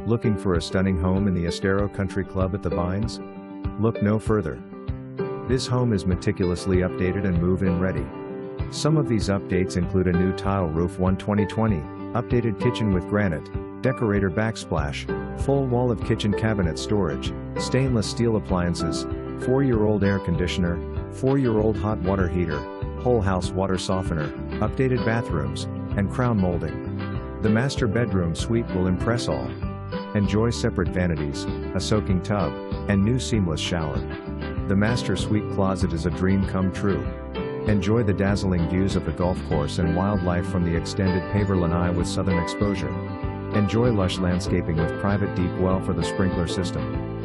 Looking for a stunning home in the Estero Country Club at the Vines? Look no further. This home is meticulously updated and move-in ready. Some of these updates include a new tile roof 2020, updated kitchen with granite, decorator backsplash, full wall of kitchen cabinet storage, stainless steel appliances, 4-year-old air conditioner, 4-year-old hot water heater, whole house water softener, updated bathrooms, and crown molding. The master bedroom suite will impress all. Enjoy separate vanities, a soaking tub, and new seamless shower. The master suite closet is a dream come true. Enjoy the dazzling views of the golf course and wildlife from the extended paver lanai with southern exposure. Enjoy lush landscaping with private deep well for the sprinkler system.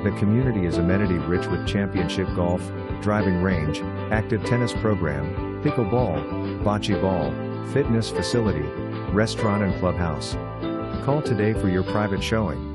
The community is amenity-rich with championship golf, driving range, active tennis program, pickleball, bocce ball, fitness facility, restaurant and clubhouse. Call today for your private showing.